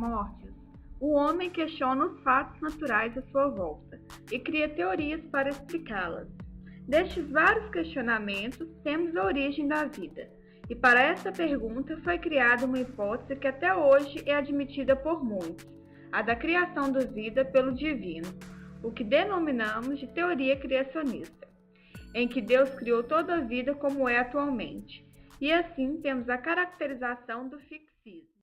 primórdios, o homem questiona os fatos naturais à sua volta e cria teorias para explicá-las. Destes vários questionamentos, temos a origem da vida, e para essa pergunta foi criada uma hipótese que até hoje é admitida por muitos, a da criação da vida pelo divino, o que denominamos de teoria criacionista, em que Deus criou toda a vida como é atualmente, e assim temos a caracterização do fixismo.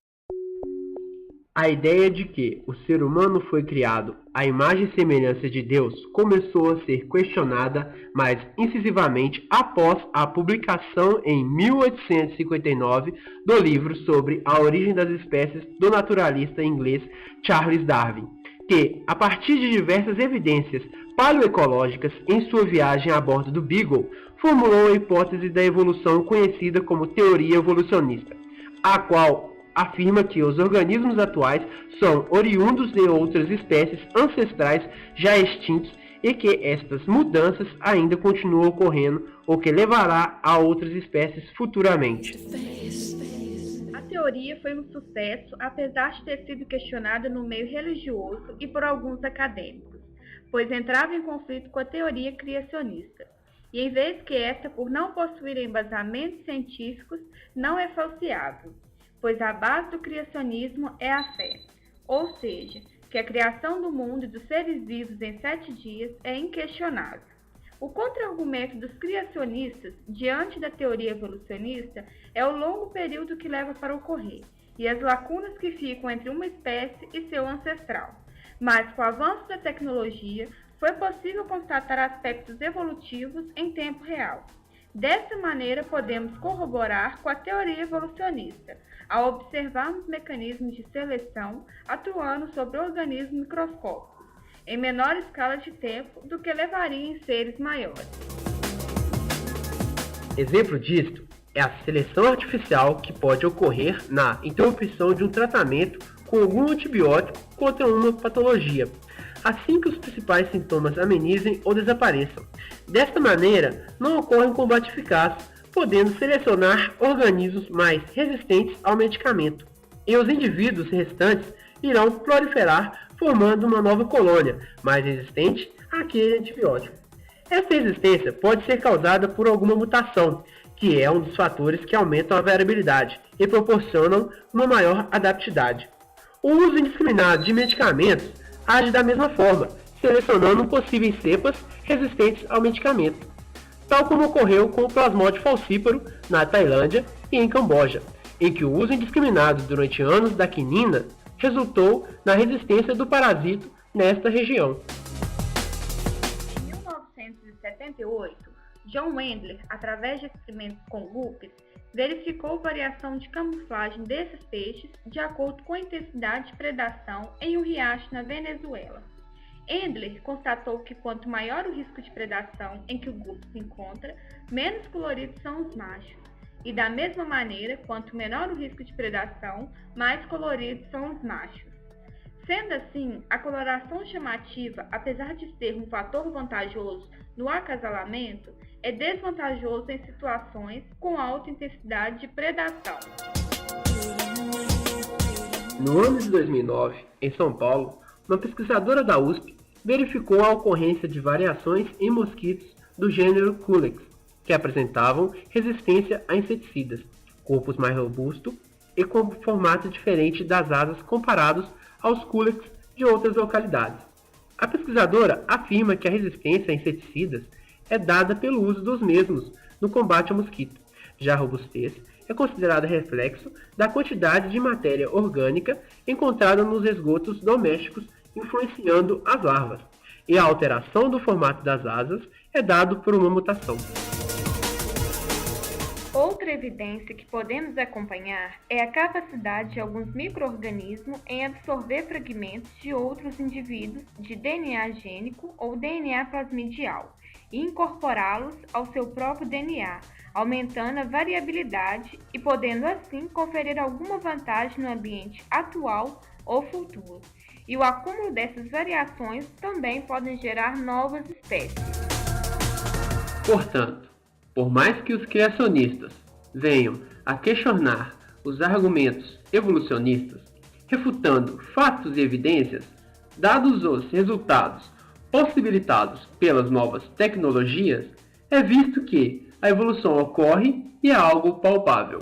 A ideia de que o ser humano foi criado à imagem e semelhança de Deus começou a ser questionada mais incisivamente após a publicação em 1859 do livro sobre a origem das espécies do naturalista inglês Charles Darwin, que, a partir de diversas evidências paleoecológicas em sua viagem a bordo do Beagle, formulou a hipótese da evolução conhecida como teoria evolucionista, a qual afirma que os organismos atuais são oriundos de outras espécies ancestrais já extintas e que estas mudanças ainda continuam ocorrendo, o que levará a outras espécies futuramente. A teoria foi um sucesso, apesar de ter sido questionada no meio religioso e por alguns acadêmicos, pois entrava em conflito com a teoria criacionista, e em vez que esta, por não possuir embasamentos científicos, não é falseável, pois a base do criacionismo é a fé, ou seja, que a criação do mundo e dos seres vivos em 7 dias é inquestionável. O contra-argumento dos criacionistas diante da teoria evolucionista é o longo período que leva para ocorrer e as lacunas que ficam entre uma espécie e seu ancestral. Mas com o avanço da tecnologia, foi possível constatar aspectos evolutivos em tempo real. Dessa maneira, podemos corroborar com a teoria evolucionista, ao observarmos mecanismos de seleção atuando sobre organismos microscópicos, em menor escala de tempo do que levaria em seres maiores. Exemplo disto é a seleção artificial que pode ocorrer na interrupção de um tratamento com algum antibiótico contra uma patologia, assim que os principais sintomas amenizem ou desapareçam. Desta maneira, não ocorre um combate eficaz, podendo selecionar organismos mais resistentes ao medicamento, e os indivíduos restantes irão proliferar, formando uma nova colônia, mais resistente àquele antibiótico. Essa resistência pode ser causada por alguma mutação, que é um dos fatores que aumentam a variabilidade e proporcionam uma maior adaptividade. O uso indiscriminado de medicamentos age da mesma forma, selecionando possíveis cepas resistentes ao medicamento, tal como ocorreu com o plasmódio falcíparo na Tailândia e em Camboja, em que o uso indiscriminado durante anos da quinina resultou na resistência do parasito nesta região. Em 1978, John Wendler, através de experimentos com lupes, verificou variação de camuflagem desses peixes de acordo com a intensidade de predação em um riacho na Venezuela. Wendler constatou que quanto maior o risco de predação em que o grupo se encontra, menos coloridos são os machos. E da mesma maneira, quanto menor o risco de predação, mais coloridos são os machos. Sendo assim, a coloração chamativa, apesar de ser um fator vantajoso no acasalamento, é desvantajoso em situações com alta intensidade de predação. No ano de 2009, em São Paulo, uma pesquisadora da USP verificou a ocorrência de variações em mosquitos do gênero Culex, que apresentavam resistência a inseticidas, corpos mais robustos e com formato diferente das asas comparados aos Culex de outras localidades. A pesquisadora afirma que a resistência a inseticidas é dada pelo uso dos mesmos no combate ao mosquito. Já a robustez é considerada reflexo da quantidade de matéria orgânica encontrada nos esgotos domésticos influenciando as larvas, e a alteração do formato das asas é dado por uma mutação. Outra evidência que podemos acompanhar é a capacidade de alguns micro-organismos em absorver fragmentos de outros indivíduos de DNA gênico ou DNA plasmidial e incorporá-los ao seu próprio DNA, aumentando a variabilidade e podendo assim conferir alguma vantagem no ambiente atual ou futuro. E o acúmulo dessas variações também podem gerar novas espécies. Portanto, por mais que os criacionistas venham a questionar os argumentos evolucionistas, refutando fatos e evidências, dados os resultados possibilitados pelas novas tecnologias, é visto que a evolução ocorre e é algo palpável.